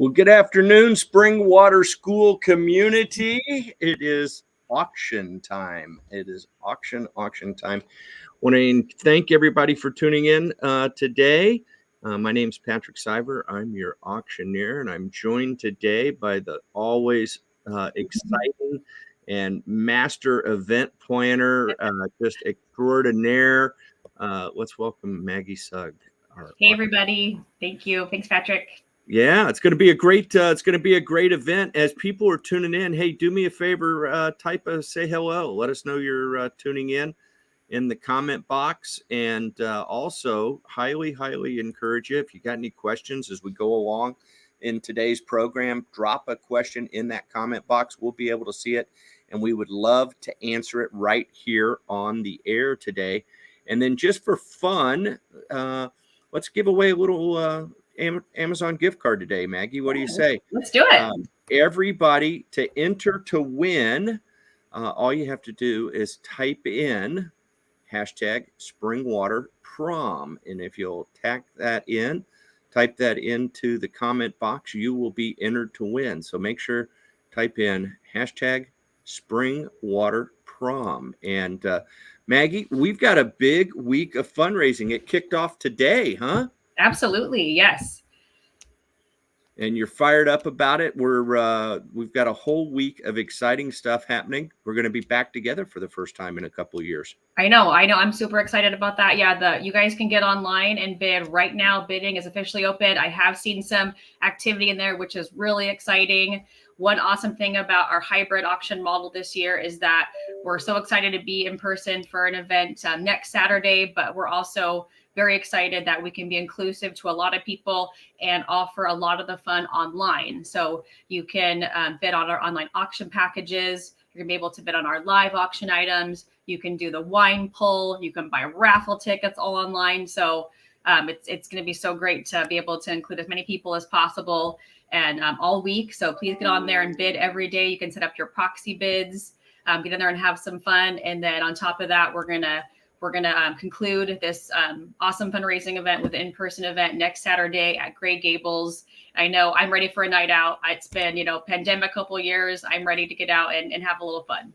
Well, good afternoon, Springwater School community. It is auction time. It is auction time. I want to thank everybody for tuning in today. My name is Patrick Siver. I'm your auctioneer, and I'm joined today by the always exciting and master event planner, just extraordinaire. Let's welcome Maggie Sugg. Hey, everybody. Thank you. Thanks, Patrick. Yeah, it's going to be a great event. As people are tuning in, hey, do me a favor, say hello. Let us know you're tuning in the comment box, and also highly encourage you, if you got any questions as we go along in today's program, drop a question in that comment box. We'll be able to see it, and we would love to answer it right here on the air today. And then just for fun, let's give away a little Amazon gift card today. Maggie, what do you say? Let's do it. Everybody, to enter to win, all you have to do is type in hashtag Springwater Prom. And if you'll type that into the comment box, you will be entered to win. So make sure, type in hashtag Springwater Prom. And Maggie, we've got a big week of fundraising. It kicked off today, huh? Absolutely, yes. And you're fired up about it. We've got a whole week of exciting stuff happening. We're going to be back together for the first time in a couple of years. I know. I'm super excited about that. Yeah, you guys can get online and bid right now. Bidding is officially open. I have seen some activity in there, which is really exciting. One awesome thing about our hybrid auction model this year is that we're so excited to be in person for an event next Saturday, but we're also very excited that we can be inclusive to a lot of people and offer a lot of the fun online. So you can bid on our online auction packages. You're gonna be able to bid on our live auction items. You can do the wine pull. You can buy raffle tickets all online. So it's going to be so great to be able to include as many people as possible and all week. So please get on there and bid every day. You can set up your proxy bids, get in there and have some fun. And then on top of that, we're gonna conclude this awesome fundraising event with an in-person event next Saturday at Gray Gables. I know I'm ready for a night out. It's been, pandemic couple years. I'm ready to get out and have a little fun.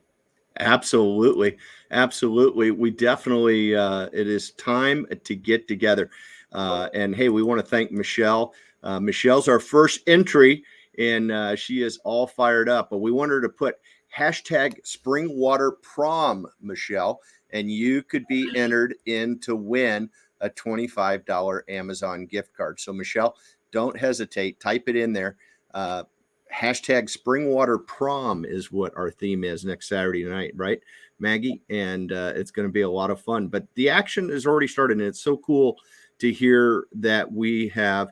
Absolutely. We definitely, it is time to get together. And hey, we want to thank Michelle. Michelle's our first entry, and she is all fired up. But we want her to put hashtag Springwater Prom, Michelle, and you could be entered in to win a $25 Amazon gift card. So Michelle, don't hesitate. Type it in there. Hashtag Springwater Prom is what our theme is next Saturday night, right, Maggie? And it's going to be a lot of fun. But the action has already started, and it's so cool to hear that we have,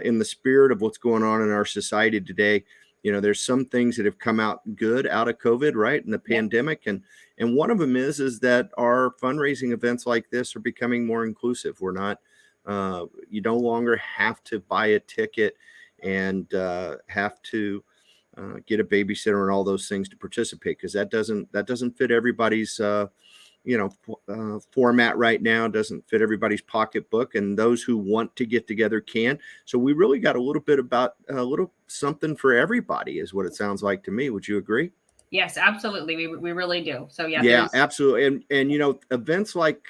in the spirit of what's going on in our society today, there's some things that have come out good out of COVID, right, and the pandemic. And one of them is that our fundraising events like this are becoming more inclusive. We're not, you no longer have to buy a ticket and have to get a babysitter and all those things to participate, because that doesn't fit everybody's format right now, doesn't fit everybody's pocketbook, and those who want to get together can. So we really got a little something for everybody, is what it sounds like to me. Would you agree? Yes, absolutely. We really do. So yeah, absolutely. And events like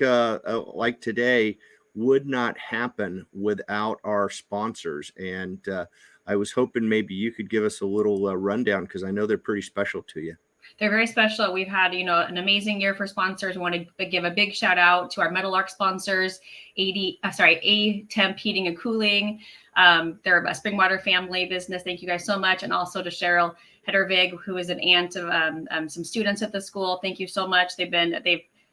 today would not happen without our sponsors. And I was hoping maybe you could give us a little rundown, because I know they're pretty special to you. They're very special. We've had, an amazing year for sponsors. We want to give a big shout out to our Metal Arc sponsors, A Temp Heating and Cooling. They're a Springwater family business. Thank you guys so much. And also to Cheryl Heddervig, who is an aunt of some students at the school. Thank you so much. They've done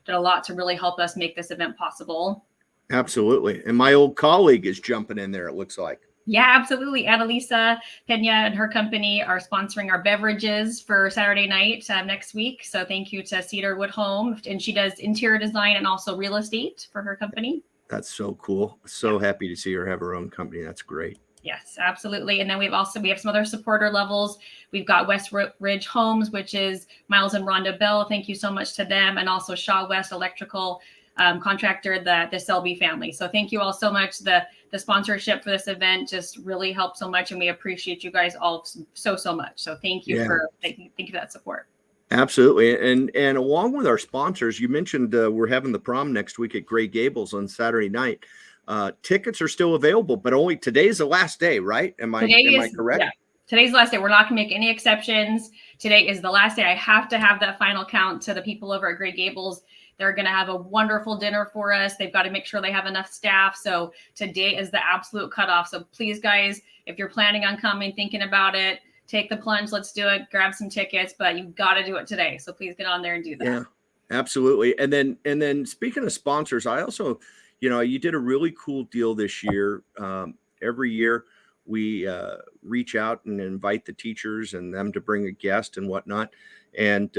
a lot to really help us make this event possible. Absolutely. And my old colleague is jumping in there, it looks like. Yeah, absolutely. Annalisa Pena and her company are sponsoring our beverages for Saturday night next week. So thank you to Cedarwood Home. And she does interior design and also real estate for her company. That's so cool. So happy to see her have her own company. That's great. Yes, absolutely. And then we have some other supporter levels. We've got West Ridge Homes, which is Miles and Rhonda Bell. Thank you so much to them. And also Shaw West Electrical. contractor, the Selby family. So thank you all so much. The sponsorship for this event just really helped so much, and we appreciate you guys all so much. So thank you for that support. Absolutely. And along with our sponsors, you mentioned we're having the prom next week at Gray Gables on Saturday night. Tickets are still available, but only today's the last day, right? Am I correct? Yeah. Today's the last day. We're not going to make any exceptions. Today is the last day. I have to have that final count to the people over at Gray Gables. They're going to have a wonderful dinner for us. They've got to make sure they have enough staff. So today is the absolute cutoff. So please, guys, if you're planning on coming, thinking about it, take the plunge. Let's do it. Grab some tickets, but you've got to do it today. So please get on there and do that. Yeah, absolutely. And then speaking of sponsors, I also, you did a really cool deal this year. Every year we reach out and invite the teachers and them to bring a guest and whatnot. And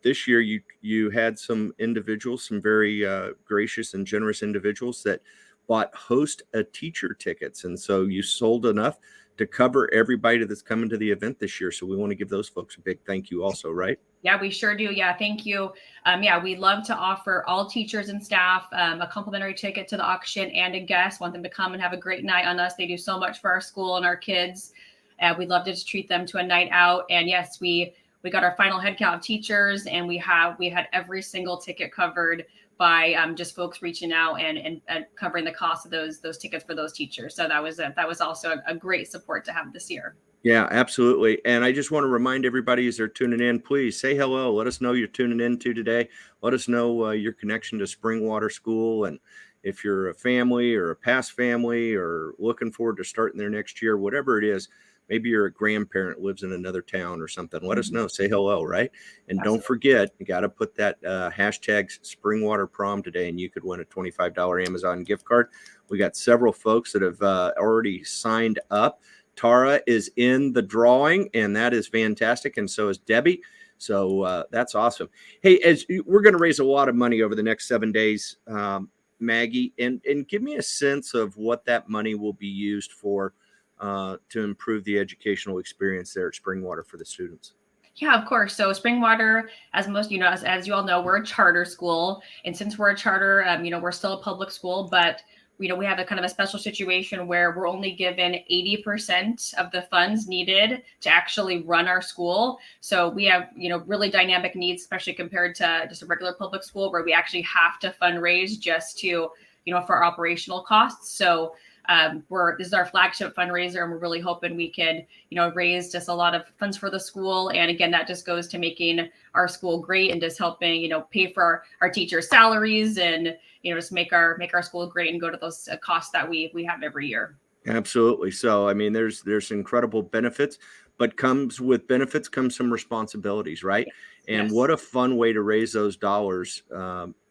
this year you had some individuals, some very gracious and generous individuals that bought host a teacher tickets. And so you sold enough to cover everybody that's coming to the event this year. So we want to give those folks a big thank you also, right? Yeah, we sure do. Yeah, thank you. We love to offer all teachers and staff a complimentary ticket to the auction and a guest. Want them to come and have a great night on us. They do so much for our school and our kids. We'd love to just treat them to a night out. And yes, we got our final head count of teachers, and we had every single ticket covered by just folks reaching out and covering the cost of those tickets for those teachers. So that was also a great support to have this year. Yeah, absolutely. And I just want to remind everybody as they're tuning in, please say hello. Let us know you're tuning in to today. Let us know your connection to Springwater School. And if you're a family or a past family or looking forward to starting their next year, whatever it is, maybe you're a grandparent lives in another town or something. Let us know. Say hello, right? And Absolutely. Don't forget, you got to put that hashtag Springwater Prom today, and you could win a $25 Amazon gift card. We got several folks that have already signed up. Tara is in the drawing, and that is fantastic. And so is Debbie. So that's awesome. Hey, as we're going to raise a lot of money over the next 7 days, Maggie, and give me a sense of what that money will be used for to improve the educational experience there at Springwater for the students. Yeah, of course. So Springwater, as most, as you all know, we're a charter school. And since we're a charter, we're still a public school, but we have a kind of a special situation where we're only given 80% of the funds needed to actually run our school. So we have, really dynamic needs, especially compared to just a regular public school where we actually have to fundraise just to, for our operational costs. So this is our flagship fundraiser, and we're really hoping we can, raise just a lot of funds for the school. And again, that just goes to making our school great and just helping, pay for our teachers' salaries and, just make our school great and go to those costs that we have every year. Absolutely. So, I mean, there's incredible benefits, but with benefits comes some responsibilities, right? And Yes. What a fun way to raise those dollars,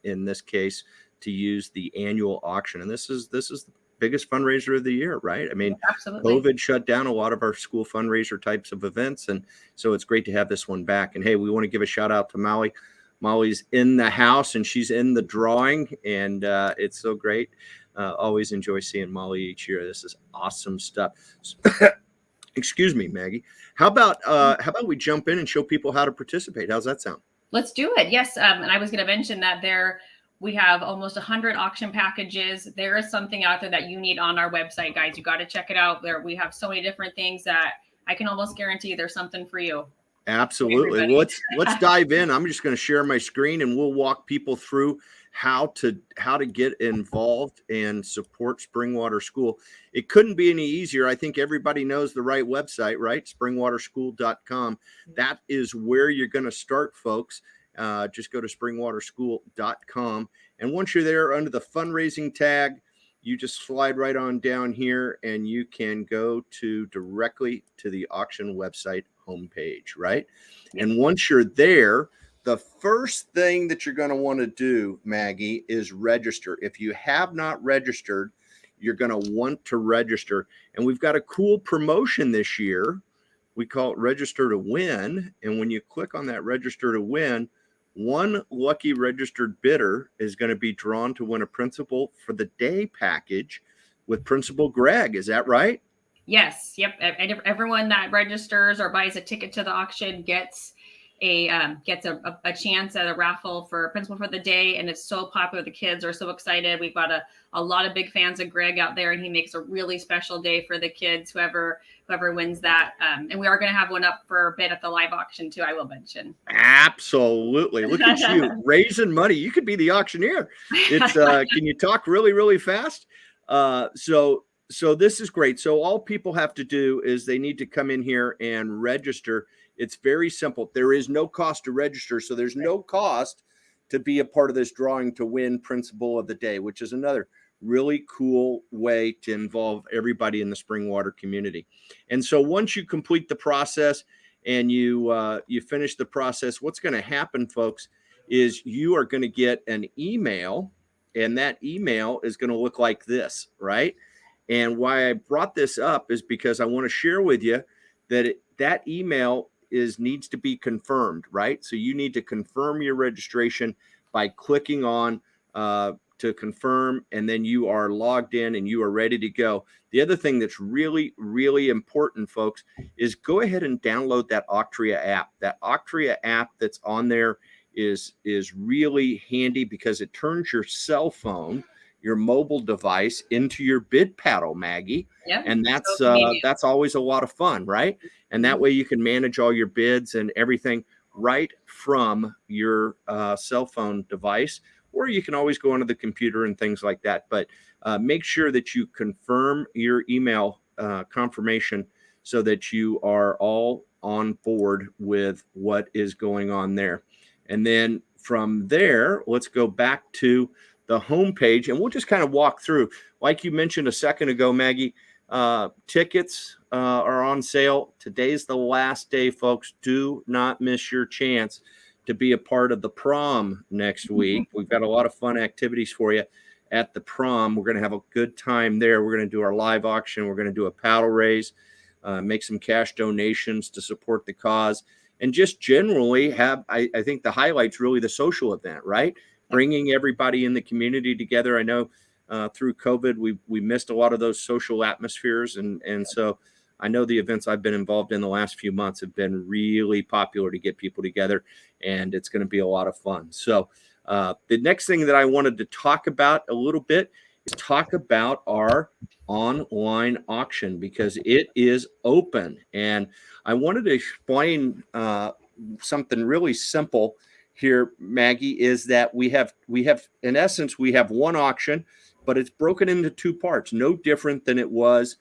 in this case, to use the annual auction. And this is the biggest fundraiser of the year, right? I mean, Absolutely. COVID shut down a lot of our school fundraiser types of events. And so it's great to have this one back. And hey, we want to give a shout out to Molly. Molly's in the house and she's in the drawing, and it's so great. Always enjoy seeing Molly each year. This is awesome stuff. Excuse me, Maggie. How about we jump in and show people how to participate? How's that sound? Let's do it. Yes. And I was going to mention that we have almost 100 auction packages. There is something out there that you need on our website, guys. You got to check it out. There, we have so many different things that I can almost guarantee there's something for you. Absolutely. Let's dive in. I'm just going to share my screen and we'll walk people through how to get involved and support Springwater School. It couldn't be any easier. I think everybody knows the right website, right? Springwaterschool.com. That is where you're going to start, folks. Just go to springwaterschool.com. And once you're there under the fundraising tag, you just slide right on down here and you can go directly to the auction website homepage, right? Yep. And once you're there, the first thing that you're going to want to do, Maggie, is register. If you have not registered, you're going to want to register. And we've got a cool promotion this year. We call it Register to Win. And when you click on that Register to Win, one lucky registered bidder is going to be drawn to win a Principal for the Day package with Principal Greg. Is that right? Yes. Yep. Everyone that registers or buys a ticket to the auction gets gets a chance at a raffle for Principal for the Day, and it's so popular. The kids are so excited. We've got a lot of big fans of Greg out there, and he makes a really special day for the kids, whoever wins that. And we are going to have one up for bid at the live auction too, I will mention. Absolutely. Look at you raising money. You could be the auctioneer. It's can you talk really, really fast? So this is great. So all people have to do is they need to come in here and register. It's very simple. There is no cost to register. So there's no cost to be a part of this drawing to win Principal of the Day, which is another really cool way to involve everybody in the Springwater community. And so once you complete the process and you finish the process, what's going to happen, folks, is you are going to get an email, and that email is going to look like this, right? And why I brought this up is because I want to share with you that that email needs to be confirmed, right? So you need to confirm your registration by clicking on to confirm, and then you are logged in and you are ready to go. The other thing that's really, really important, folks, is go ahead and download that Auctria app. That Auctria app that's on there is really handy because it turns your cell phone, your mobile device, into your bid paddle, Maggie. Yep. And that's always a lot of fun, right? And that way you can manage all your bids and everything right from your cell phone device, or you can always go onto the computer and things like that. But make sure that you confirm your email confirmation so that you are all on board with what is going on there. And then from there, let's go back to the homepage, and we'll just kind of walk through. Like you mentioned a second ago, Maggie, tickets are on sale. Today's the last day, folks. Do not miss your chance to be a part of the prom next week. We've got a lot of fun activities for you at the prom. We're going to have a good time there. We're going to do our live auction. We're going to do a paddle raise, make some cash donations to support the cause, and just generally have, I think the highlight's really the social event, right? Bringing everybody in the community together. I know through COVID, we missed a lot of those social atmospheres. And so I know the events I've been involved in the last few months have been really popular to get people together, and it's going to be a lot of fun. So the next thing that I wanted to talk about a little bit is talk about our online auction, because it is open. And I wanted to explain something really simple here, Maggie, is that we have in essence, we have one auction, but it's broken into two parts, no different than it was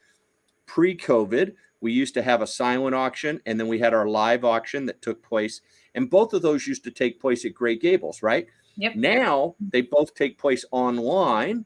pre-COVID. We used to have a silent auction, and then we had our live auction that took place, and both of those used to take place at Gray Gables, right? Yep. Now they both take place online,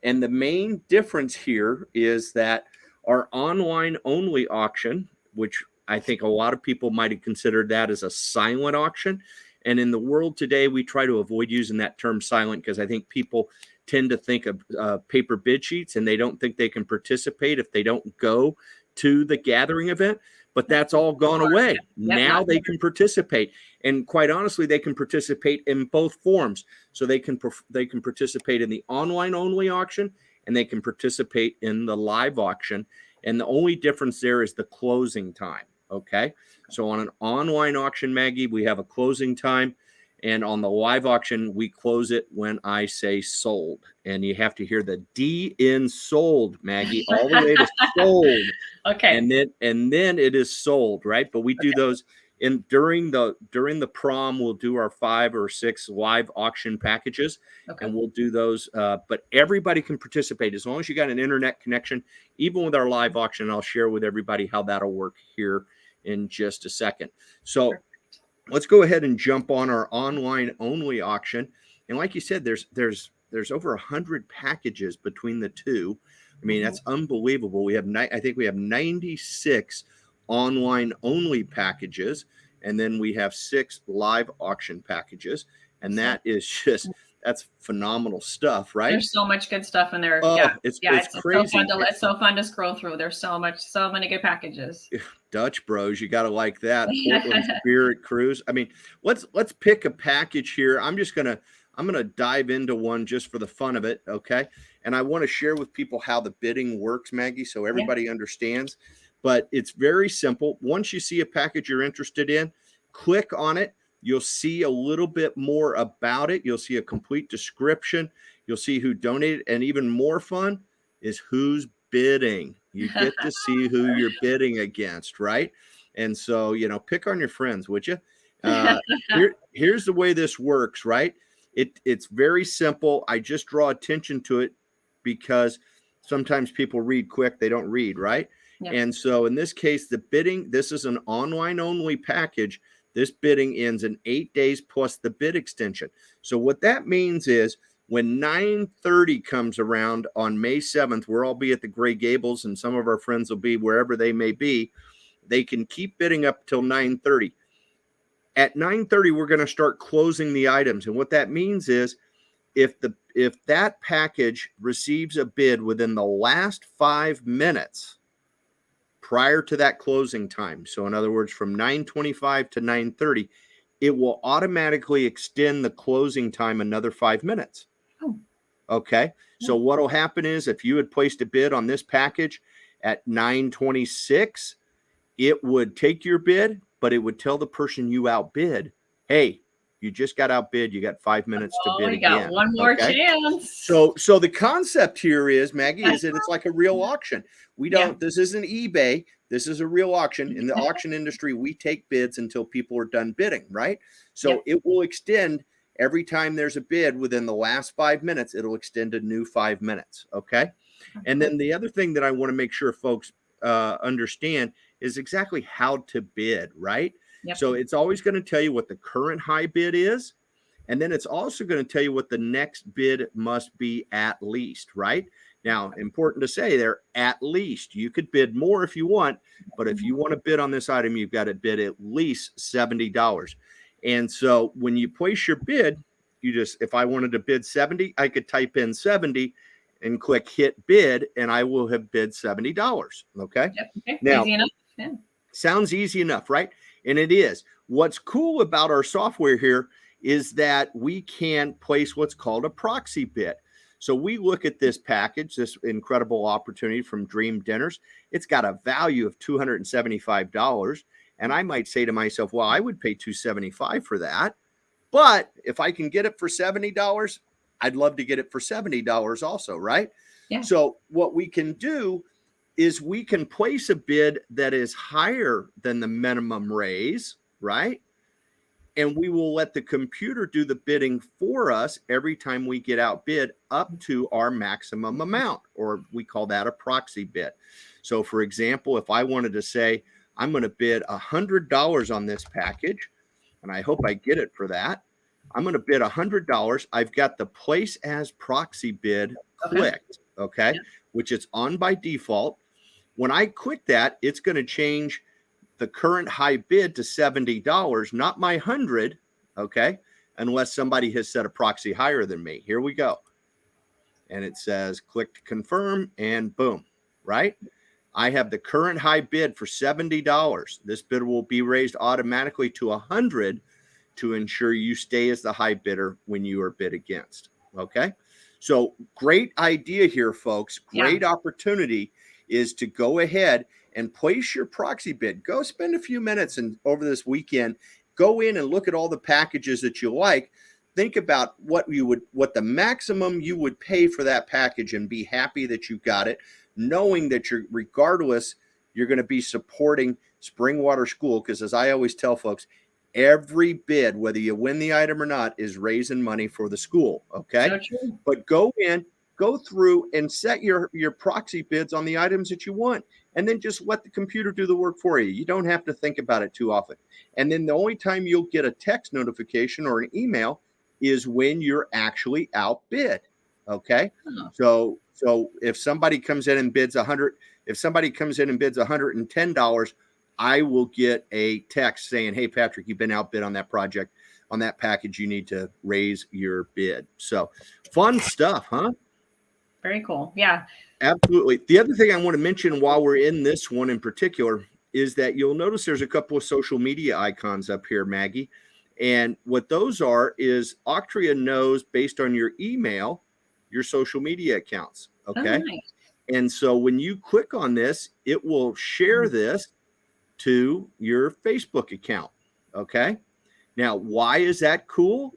and the main difference here is that our online only auction, which I think a lot of people might have considered that as a silent auction. And in the world today, we try to avoid using that term silent because I think people tend to think of paper bid sheets, and they don't think they can participate if they don't go to the gathering event. But that's all gone away. Yep. Now they can participate. And quite honestly, they can participate in both forms. So they can participate in the online only auction, and they can participate in the live auction. And the only difference there is the closing time. Okay. So on an online auction, Maggie, we have a closing time. And on the live auction, we close it when I say sold. And you have to hear the D in sold, Maggie, all the way to sold. Okay. And then it is sold, right? But we do those during the prom. We'll do our 5 or 6 live auction packages, and we'll do those. But everybody can participate as long as you got an internet connection. Even with our live auction, I'll share with everybody how that'll work here in just a second. So let's go ahead and jump on our online only auction. And like you said, there's over 100 packages between the two. I mean, that's unbelievable. I think we have 96 online only packages, and then we have 6 live auction packages. And that is that's phenomenal stuff, right? There's so much good stuff in there. It's crazy. It's so fun to scroll through. There's so many good packages. Dutch Bros, you got to like that. Portland Spirit Cruise. I mean, let's pick a package here. I'm gonna dive into one just for the fun of it, okay? And I want to share with people how the bidding works, Maggie, so everybody understands. But it's very simple. Once you see a package you're interested in, click on it. You'll see a little bit more about it. You'll see a complete description. You'll see who donated. And even more fun is who's bidding. You get to see who you're bidding against, right? And so, pick on your friends, would you? Here's the way this works, right? It's very simple. I just draw attention to it because sometimes people read quick, they don't read, right? Yep. And so in this case, the bidding, this is an online only package. This bidding ends in 8 days plus the bid extension. So what that means is when 9:30 comes around on May 7th, we'll all be at the Gray Gables and some of our friends will be wherever they may be. They can keep bidding up till 9:30. At 9:30, we're going to start closing the items. And what that means is if that package receives a bid within the last 5 minutes prior to that closing time, so in other words, from 9:25 to 9:30, it will automatically extend the closing time another 5 minutes. Oh. Okay. So what will happen is if you had placed a bid on this package at 9:26, it would take your bid, but it would tell the person you outbid, hey, you just got outbid. You got 5 minutes to bid again. You got one more chance. So the concept here is, Maggie, is that it's like a real auction. We don't, this isn't eBay. This is a real auction. In the auction industry, we take bids until people are done bidding, right? So it will extend every time there's a bid within the last 5 minutes, it'll extend a new 5 minutes. Okay. And then the other thing that I want to make sure folks understand is exactly how to bid, right? Yep. So it's always going to tell you what the current high bid is. And then it's also going to tell you what the next bid must be at least, right? Now, important to say there, at least. You could bid more if you want, but if you want to bid on this item, you've got to bid at least $70. And so when you place your bid, you just, if I wanted to bid 70, I could type in 70 and click hit bid, and I will have bid $70. Okay. Yep. Okay. Now, easy enough. Sounds easy enough, right? And it is. What's cool about our software here is that we can place what's called a proxy bid. So we look at this package, this incredible opportunity from Dream Dinners. It's got a value of $275. And I might say to myself, well, I would pay $275 for that. But if I can get it for $70, I'd love to get it for $70 also, right? Yeah. So what we can do is we can place a bid that is higher than the minimum raise, right? And we will let the computer do the bidding for us every time we get outbid up to our maximum amount, or we call that a proxy bid. So for example, if I wanted to say, I'm going to bid $100 on this package, and I hope I get it for that. I'm going to bid $100. I've got the place as proxy bid clicked, okay? Yeah. Which it's on by default. When I click that, it's going to change the current high bid to $70, not my 100, okay? Unless somebody has set a proxy higher than me. Here we go. And it says click to confirm, and boom, right? I have the current high bid for $70. This bid will be raised automatically to 100 to ensure you stay as the high bidder when you are bid against. Okay. So great idea here, folks. Great opportunity is to go ahead and place your proxy bid. Go spend a few minutes and over this weekend, go in and look at all the packages that you like. Think about what the maximum you would pay for that package and be happy that you got it, knowing that regardless, you're going to be supporting Springwater School. Because as I always tell folks, every bid, whether you win the item or not, is raising money for the school. Okay. So true. But go through and set your proxy bids on the items that you want, and then just let the computer do the work for you. You don't have to think about it too often. And then the only time you'll get a text notification or an email is when you're actually outbid. Okay. So if somebody comes in and bids $110, I will get a text saying, hey, Patrick, you've been outbid on that project, on that package. You need to raise your bid. So fun stuff, huh? Very cool. Yeah, absolutely. The other thing I want to mention while we're in this one in particular is that you'll notice there's a couple of social media icons up here, Maggie. And what those are is Auctria knows based on your email, your social media accounts. Okay. Oh, nice. And so when you click on this, it will share this to your Facebook account. Okay. Now, why is that cool?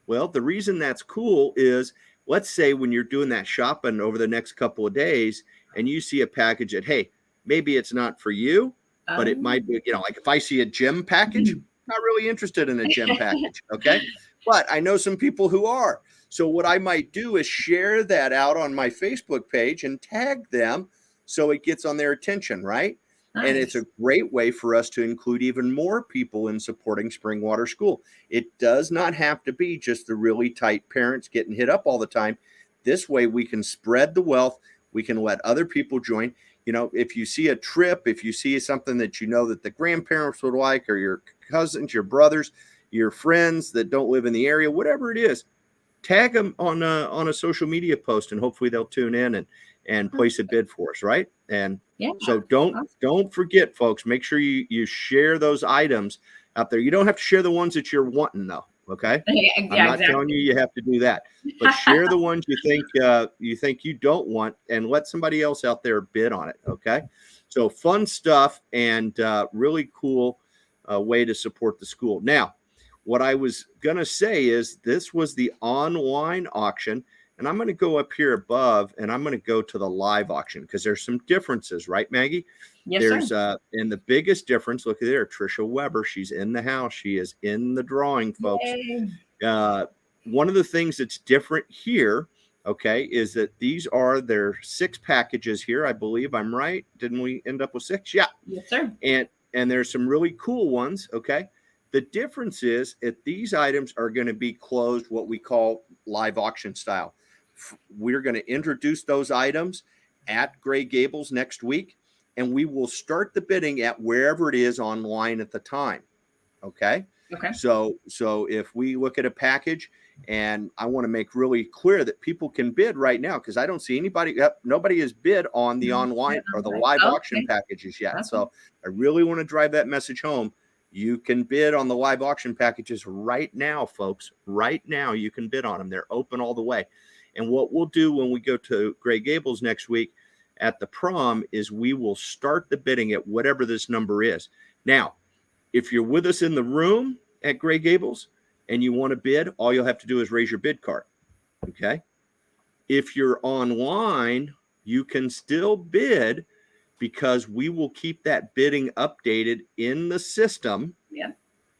Well, the reason that's cool is, let's say when you're doing that shopping over the next couple of days and you see a package that, hey, maybe it's not for you, but it might be, like if I see a gym package, not really interested in a gym package. Okay. But I know some people who are. So what I might do is share that out on my Facebook page and tag them so it gets on their attention, right? Nice. And it's a great way for us to include even more people in supporting Springwater School. It does not have to be just the really tight parents getting hit up all the time. This way we can spread the wealth. We can let other people join. If you see a trip, if you see something that that the grandparents would like, or your cousins, your brothers, your friends that don't live in the area, whatever it is, tag them on a social media post, and hopefully they'll tune in and place a bid for us, right? And so don't forget, folks, make sure you share those items out there. You don't have to share the ones that you're wanting, though. Okay. I'm not telling you have to do that, but share the ones you think you don't want, and let somebody else out there bid on it. Okay. So fun stuff, and really cool way to support the school. Now, what I was going to say is this was the online auction, and I'm going to go up here above and I'm going to go to the live auction because there's some differences, right, Maggie? Yes, sir. And the biggest difference, look at there, Trisha Weber. She's in the house. She is in the drawing, folks. One of the things that's different here, okay, is that these are their 6 packages here. I believe I'm right. Didn't we end up with 6? Yeah. Yes, sir. And there's some really cool ones, okay? The difference is that these items are going to be closed, what we call live auction style. We're going to introduce those items at Gray Gables next week, and we will start the bidding at wherever it is online at the time. Okay. Okay. So if we look at a package, and I want to make really clear that people can bid right now, because I don't see nobody has bid on the online or the live auction packages yet. Okay. So I really want to drive that message home. You can bid on the live auction packages right now, folks. Right now, you can bid on them. They're open all the way. And what we'll do when we go to Gray Gables next week at the prom is we will start the bidding at whatever this number is. Now, if you're with us in the room at Gray Gables and you want to bid, all you'll have to do is raise your bid card. Okay. If you're online, you can still bid, because we will keep that bidding updated in the system. Yeah.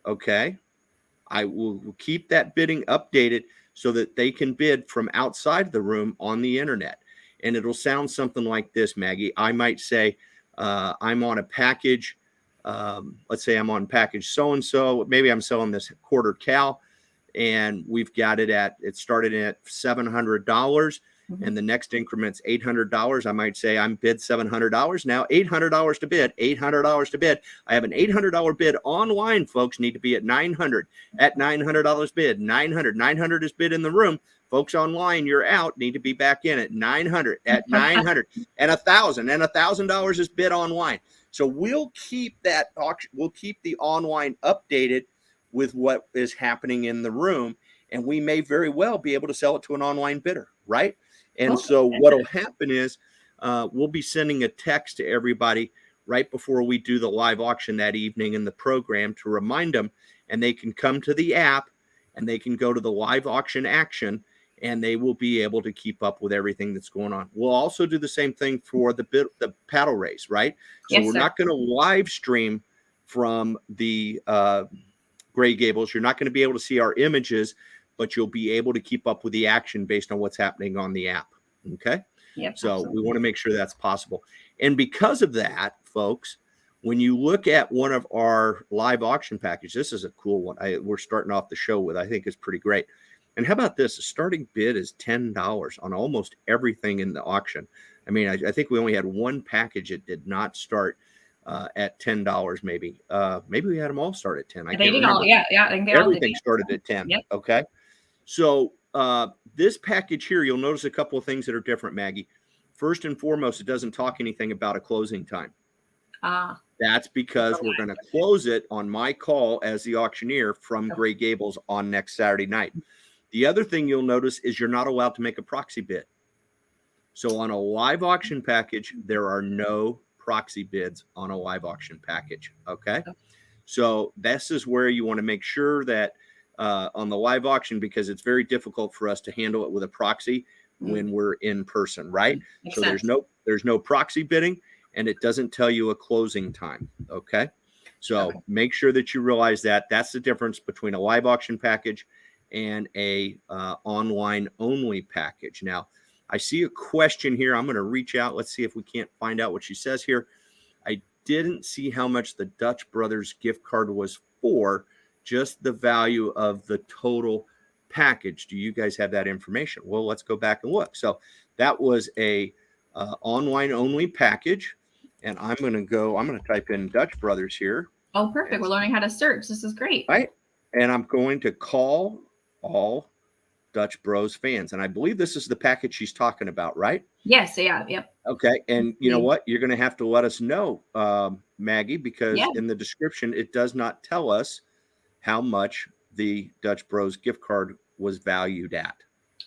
Okay. I will keep that bidding updated so that they can bid from outside the room on the internet. And it'll sound something like this, Maggie. I might say, I'm on a package. Let's say I'm on package so-and-so. Maybe I'm selling this quarter cow, and we've got it started at $700. And the next increment's $800. I might say I'm bid $700. Now $800 to bid, $800 to bid. I have an $800 bid online, folks. Need to be at $900. At $900 bid, $900 is bid in the room. Folks online, you're out. Need to be back in at $900. At $900 and $1,000, and $1,000 is bid online. So we'll keep that auction. We'll keep the online updated with what is happening in the room, and we may very well be able to sell it to an online bidder, right? And so what'll happen is we'll be sending a text to everybody right before we do the live auction that evening in the program to remind them, and they can come to the app and they can go to the live auction action, and they will be able to keep up with everything that's going on. We'll also do the same thing for the paddle race, right? So we're not going to live stream from the Gray Gables. You're not going to be able to see our images, but you'll be able to keep up with the action based on what's happening on the app. Okay. Yep, so absolutely. We want to make sure that's possible. And because of that, folks, when you look at one of our live auction packages, this is a cool one. We're starting off the show with, I think it's pretty great. And how about this? The starting bid is $10 on almost everything in the auction. I mean, I think we only had one package that did not start at $10. Maybe we had them all start at 10. I can't remember. Yeah. I think everything started at 10. Yep. Okay. So this package here, you'll notice a couple of things that are different, Maggie. First and foremost, it doesn't talk anything about a closing time. That's because we're going to close it on my call as the auctioneer from Gray Gables on next Saturday night. The other thing you'll notice is you're not allowed to make a proxy bid. So on a live auction package, there are no proxy bids on a live auction package. Okay. So this is where you want to make sure that on the live auction, because it's very difficult for us to handle it with a proxy when we're in person, right? Makes So sense. there's no proxy bidding, and it doesn't tell you a closing time. Okay. So make sure that you realize that that's the difference between a live auction package and a online only package. Now, I see a question here. I'm going to reach out. Let's see if we can't find out what she says here. I didn't see how much the Dutch Brothers gift card was for, just the value of the total package. Do you guys have that information? Well, let's go back and look. So that was a online only package. And I'm going to type in Dutch Brothers here. Oh, perfect. We're learning how to search. This is great. Right. And I'm going to call all Dutch Bros fans. And I believe this is the package she's talking about, right? Yes. Yeah. Yep. Okay. And you know what? You're going to have to let us know, Maggie, because in the description, it does not tell us how much the Dutch Bros gift card was valued at.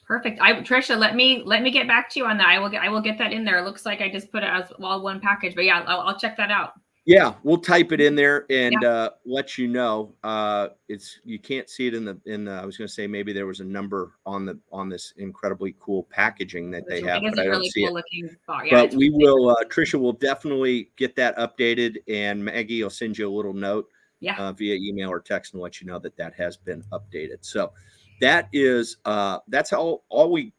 Perfect. Trisha, let me get back to you on that. I will get that in there. It looks like I just put it as all one package, but yeah, I'll check that out. Yeah, we'll type it in there and let you know. You can't see it in the I was going to say maybe there was a number on this incredibly cool packaging that they have, but I don't see it. But we will. Trisha will definitely get that updated, and Maggie will send you a little note via email or text and let you know that has been updated. So that is that's all we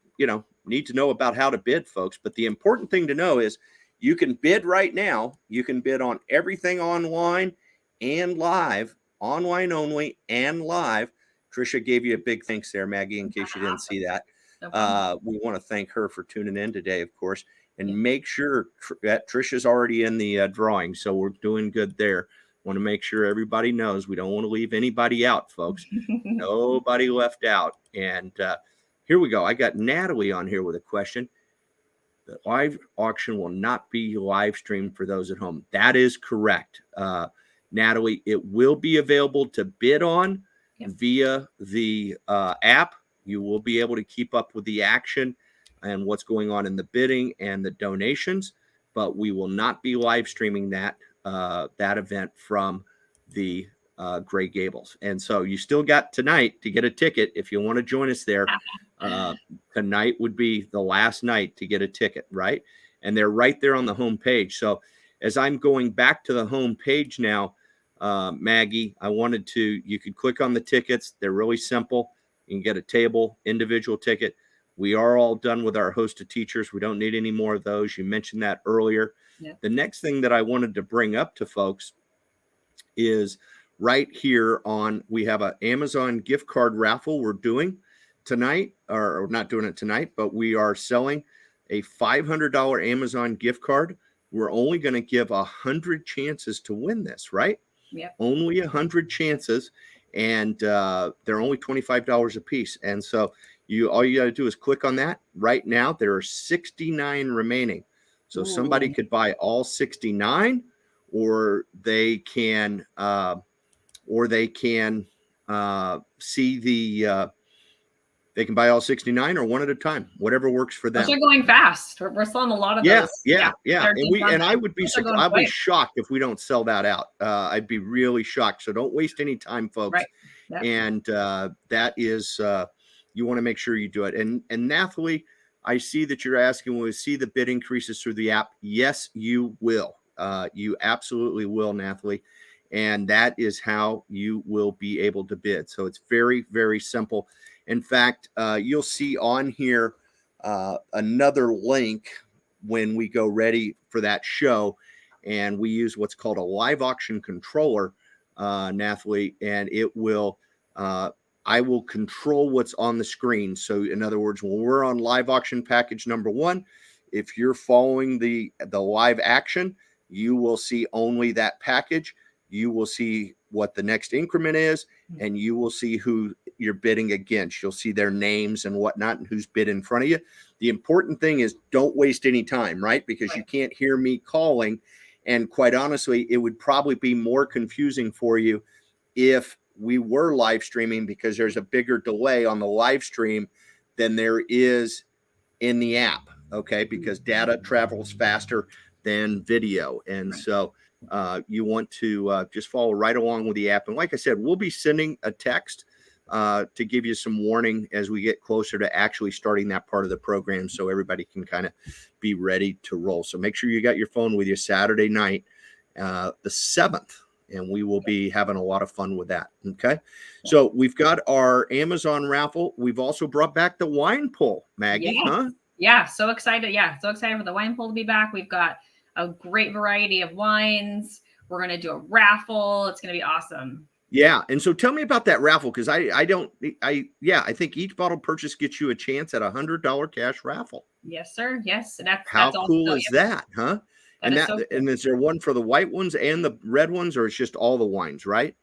need to know about how to bid, folks. But the important thing to know is, you can bid right now. You can bid on everything online and live, online only and live. Trisha gave you a big thanks there, Maggie, in case you didn't see that. We want to thank her for tuning in today, of course, and make sure that Trisha's already in the drawing. So we're doing good there. Want to make sure everybody knows we don't want to leave anybody out, folks. Nobody left out. And here we go. I got Natalie on here with a question. The live auction will not be live streamed for those at home. That is correct. Natalie, it will be available to bid on via the app. You will be able to keep up with the action and what's going on in the bidding and the donations, but we will not be live streaming that event from the Gray Gables. And so you still got tonight to get a ticket if you want to join us there. Tonight would be the last night to get a ticket, right? And they're right there on the home page. So as I'm going back to the home page now, Maggie, you could click on the tickets. They're really simple. You can get a table, individual ticket. We are all done with our host of teachers. We don't need any more of those. You mentioned that earlier. The next thing that I wanted to bring up to folks is right here we have an Amazon gift card raffle we're doing tonight, or not doing it tonight, but we are selling a $500 Amazon gift card. We're only going to give 100 chances to win this, right? Only 100 chances, and they're only $25 a piece. And so all you got to do is click on that. Right now, there are 69 remaining. So somebody could buy all 69, or they can they can buy all 69 or one at a time, whatever works for them. Those are going fast. We're selling a lot of those. Yeah. And I would be shocked if we don't sell that out. I'd be really shocked. So don't waste any time, folks. Right. Yep. And that is, you want to make sure you do it. And Nathalie, I see that you're asking, will we see the bid increases through the app? Yes, you will. You absolutely will, Nathalie. And that is how you will be able to bid. So it's very, very simple. In fact, you'll see on here another link when we go ready for that show. And we use what's called a live auction controller, Nathalie, and it will, I will control what's on the screen. So in other words, when we're on live auction package number 1, if you're following the live action, you will see only that package. You will see what the next increment is, and you will see who you're bidding against. You'll see their names and whatnot and who's bid in front of you. The important thing is don't waste any time, right? Because you can't hear me calling. And quite honestly, it would probably be more confusing for you if we were live streaming, because there's a bigger delay on the live stream than there is in the app, okay? Because data travels faster than video. And so you want to just follow right along with the app. And like I said, we'll be sending a text to give you some warning as we get closer to actually starting that part of the program, so everybody can kind of be ready to roll. So make sure you got your phone with you Saturday night, the 7th, and we will be having a lot of fun with that. Okay. So we've got our Amazon raffle. We've also brought back the wine pull, Maggie, Yes. huh? Yeah. So excited. Yeah. So excited for the wine pull to be back. We've got a great variety of wines. We're going to do a raffle. It's going to be awesome. Yeah. And so tell me about that raffle. Cause I think each bottle purchase gets you a chance at $100 cash raffle. Yes, sir. Yes. How that's cool is that? Huh? And so cool. And is there one for the white ones and the red ones, or it's just all the wines, right?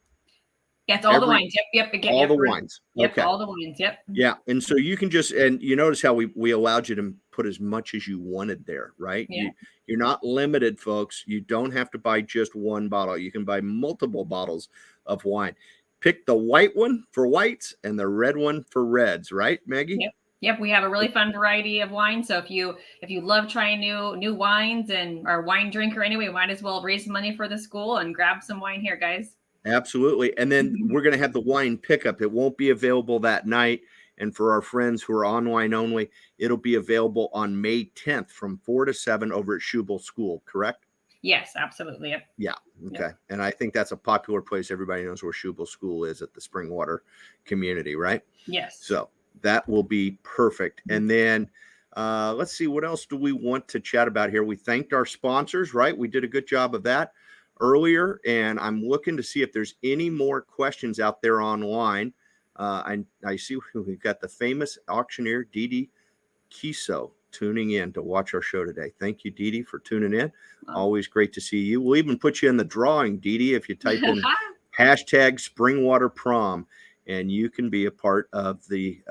Yeah, it's all the wines. Yep. Again, all the wines. Yep. Okay. All the wines. Yep. Yeah. And so you can just, and you notice how we allowed you to put as much as you wanted there, right? Yeah. You're not limited, folks. You don't have to buy just one bottle. You can buy multiple bottles of wine. Pick the white one for whites and the red one for reds, right, Maggie? Yep. We have a really fun variety of wine. So if you love trying new wines and are a wine drinker anyway, might as well raise money for the school and grab some wine here, guys. Absolutely. And then we're going to have the wine pickup. It won't be available that night. And for our friends who are online only, it'll be available on May 10th from 4 to 7 over at Schubel School, correct? Yes, absolutely. Yep. Yeah. Okay. Yep. And I think that's a popular place. Everybody knows where Schubel School is at the Springwater community, right? Yes. So that will be perfect. And then let's see, what else do we want to chat about here? We thanked our sponsors, right? We did a good job of that earlier, and I'm looking to see if there's any more questions out there online. I see we've got the famous auctioneer Didi Kiso tuning in to watch our show today. Thank you, Didi, for tuning in. Always great to see you. We'll even put you in the drawing, Didi, if you type in hashtag Springwater Prom, and you can be a part of the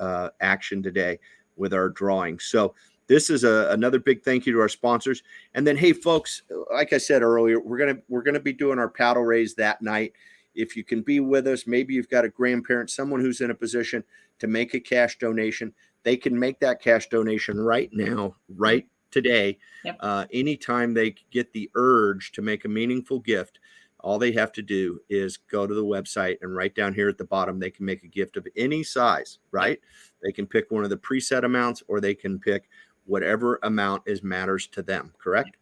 action today with our drawing. So this is another big thank you to our sponsors. And then, hey, folks, like I said earlier, we're gonna be doing our paddle raise that night. If you can be with us, maybe you've got a grandparent, someone who's in a position to make a cash donation. They can make that cash donation right now, right today. Yep. Anytime they get the urge to make a meaningful gift, all they have to do is go to the website, and right down here at the bottom, they can make a gift of any size, right? Yep. They can pick one of the preset amounts, or they can pick whatever amount matters to them, correct?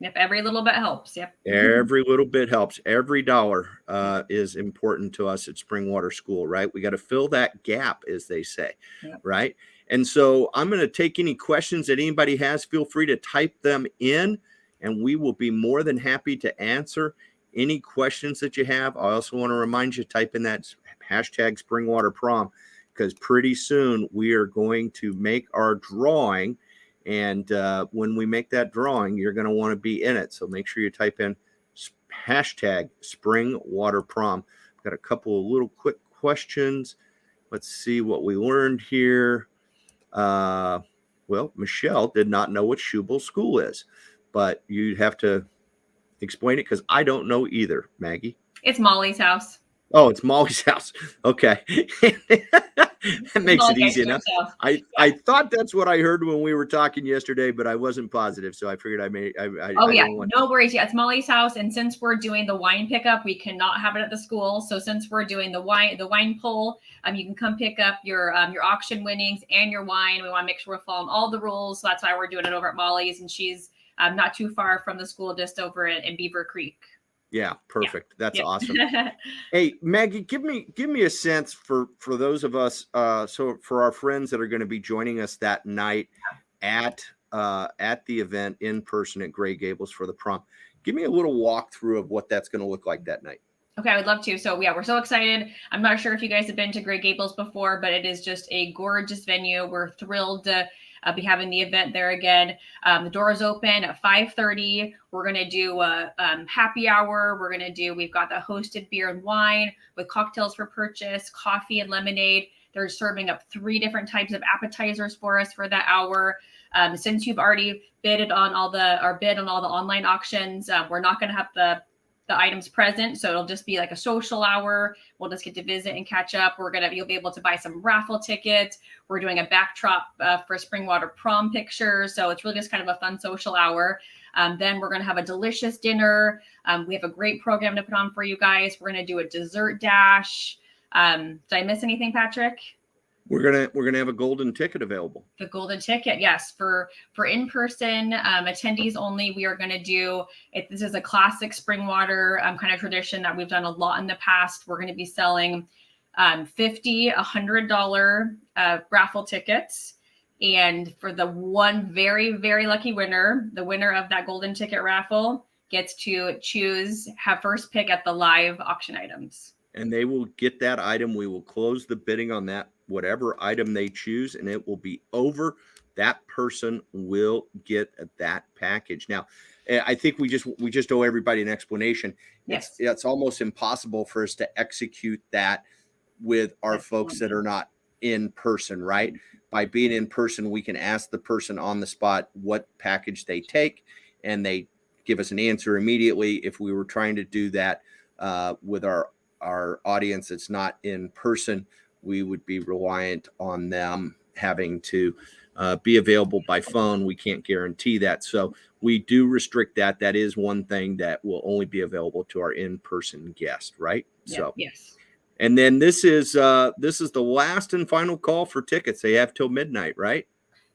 Yep. Every little bit helps. Yep. Every little bit helps. Every dollar is important to us at Springwater School, right? We got to fill that gap, as they say, Yep. right? And so I'm going to take any questions that anybody has. Feel free to type them in, and we will be more than happy to answer any questions that you have. I also want to remind you, type in that hashtag Springwater Prom, because pretty soon we are going to make our drawing. And when we make that drawing, you're going to want to be in it. So make sure you type in hashtag Springwater Prom. I've got a couple of little quick questions. Let's see what we learned here. Well, Michelle did not know what Schubel School is, but you'd have to explain it because I don't know either, Maggie. It's Molly's house. Oh, it's Molly's house. Okay. That makes it easy enough. I thought that's what I heard when we were talking yesterday, but I wasn't positive. So I figured no worries. Yeah, it's Molly's house. And since we're doing the wine pickup, we cannot have it at the school. So since we're doing the wine pull, you can come pick up your auction winnings and your wine. We want to make sure we're following all the rules. So that's why we're doing it over at Molly's, and she's not too far from the school, just over in Beaver Creek. Yeah, perfect. Yeah. That's awesome. Hey, Maggie, give me a sense for those of us. So for our friends that are going to be joining us that night at the event in person at Gray Gables for the prom, give me a little walkthrough of what that's going to look like that night. Okay, I would love to. So yeah, we're so excited. I'm not sure if you guys have been to Gray Gables before, but it is just a gorgeous venue. We're thrilled to be having the event there again. The doors open at 5:30. We're going to do a happy hour. We've got the hosted beer and wine with cocktails for purchase, coffee and lemonade. They're serving up 3 different types of appetizers for us for that hour. Since you've already bid on all the online auctions, we're not going to have the the items present. So it'll just be like a social hour. We'll just get to visit and catch up. You'll be able to buy some raffle tickets. We're doing a backdrop for Springwater prom pictures. So it's really just kind of a fun social hour. Then we're going to have a delicious dinner. We have a great program to put on for you guys. We're going to do a dessert dash. Did I miss anything, Patrick? We're gonna have a golden ticket available. The golden ticket, yes, for in-person attendees only. We are going to do it. This is a classic Springwater kind of tradition that we've done a lot in the past. We're going to be selling $50, $100 raffle tickets. And for the one very, very lucky winner, the winner of that golden ticket raffle gets to have first pick at the live auction items. And they will get that item. We will close the bidding on that, whatever item they choose, and it will be over. That person will get that package. Now, I think we just owe everybody an explanation. Yes. It's almost impossible for us to execute that with our folks that are not in person, right? By being in person, we can ask the person on the spot what package they take, and they give us an answer immediately. If we were trying to do that with our audience that's not in person, we would be reliant on them having to be available by phone. We can't guarantee that. So we do restrict that. That is one thing that will only be available to our in-person guest, right? Yeah, so yes. And then this is the last and final call for tickets. They have till midnight, right?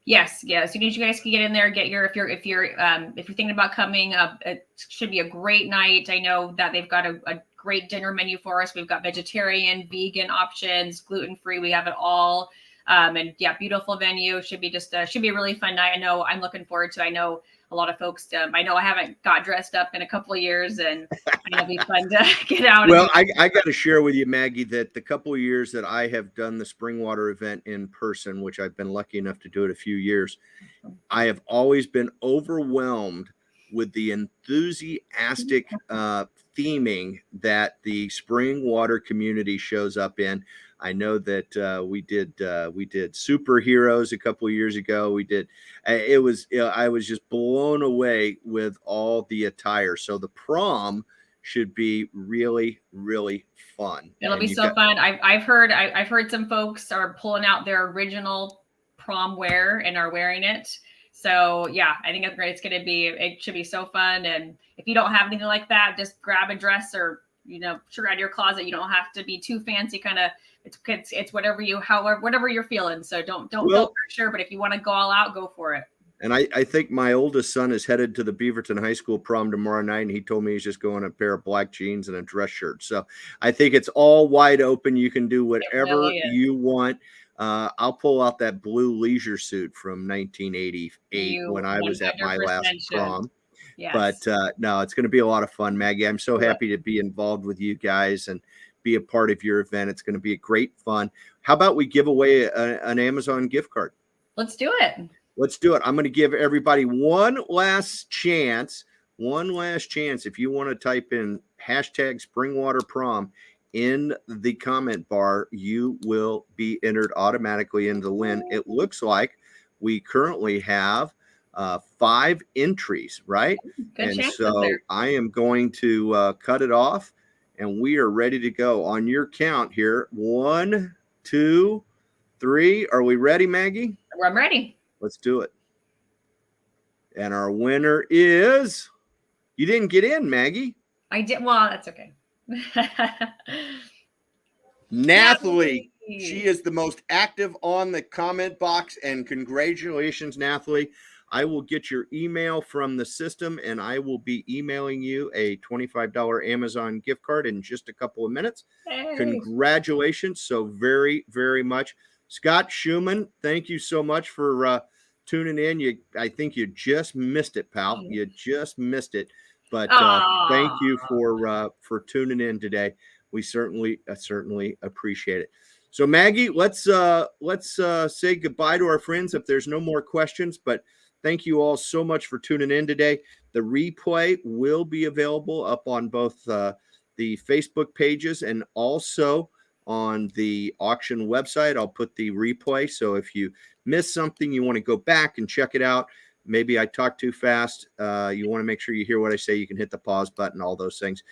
Yes. As soon as you guys can get in there, get your if you're thinking about coming, it should be a great night. I know that they've got a great dinner menu for us. We've got vegetarian, vegan options, gluten-free. We have it all. And yeah, beautiful venue. Should be a really fun night. I know I'm looking forward to. I know a lot of folks. I know I haven't got dressed up in a couple of years, and it'll be fun to get out. Well, I got to share with you, Maggie, that the couple of years that I have done the Springwater event in person, which I've been lucky enough to do it a few years, I have always been overwhelmed with the enthusiastic theming that the Springwater community shows up in. I know that we did superheroes a couple of years ago. I was just blown away with all the attire. So the prom should be really, really fun. It'll be so fun. I've heard some folks are pulling out their original prom wear and are wearing it. So yeah, I think it's great. It should be so fun. And if you don't have anything like that, just grab a dress or, sure, out of your closet. You don't have to be too fancy. Kind of, it's whatever you're feeling. So don't feel pressure. But if you want to go all out, go for it. And I think my oldest son is headed to the Beaverton High School prom tomorrow night, and he told me he's just going a pair of black jeans and a dress shirt. So I think it's all wide open. You can do whatever you want. I'll pull out that blue leisure suit from 1988 when I was at my last prom. Yes. But no, it's going to be a lot of fun, Maggie. I'm so happy to be involved with you guys and be a part of your event. It's going to be a great fun. How about we give away an Amazon gift card? Let's do it. Let's do it. I'm going to give everybody one last chance. If you want to type in hashtag Springwater Prom in the comment bar, you will be entered automatically into the win. It looks like we currently have 5 entries, right? Good and so I am going to cut it off, and we are ready to go on your count here. 1, 2, 3. Are we ready, Maggie? I'm ready. Let's do it. And our winner is, you didn't get in, Maggie. I did. Well, that's okay. Nathalie. She is the most active on the comment box, and congratulations, Nathalie. I will get your email from the system, and I will be emailing you a $25 Amazon gift card in just a couple of minutes. Hey. Congratulations so very, very much. Scott Schumann, thank you so much for tuning in. I think you just missed it, pal. You just missed it. But thank you for tuning in today. We certainly appreciate it. So Maggie, let's say goodbye to our friends if there's no more questions. But thank you all so much for tuning in today. The replay will be available up on both the Facebook pages and also on the auction website. I'll put the replay. So if you miss something, you want to go back and check it out, maybe I talk too fast. You want to make sure you hear what I say. You can hit the pause button, all those things.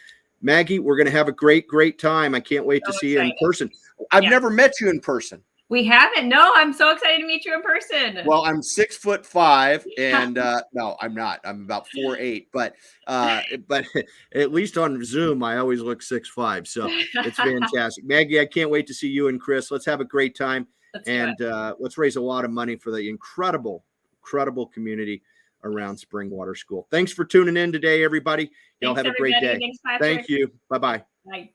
Maggie, we're going to have a great time. I can't wait to see you in person. I've never met you in person. We haven't. No, I'm so excited to meet you in person. Well, I'm 6'5", and no, I'm not. I'm about 4'8", but at least on Zoom, I always look 6'5". So it's fantastic. Maggie, I can't wait to see you and Chris. Let's have a great time. Let's raise a lot of money for the incredible community around Springwater School. Thanks for tuning in today, everybody. Y'all have a great day. Thanks, Patrick. Thank you. Bye-bye. Bye.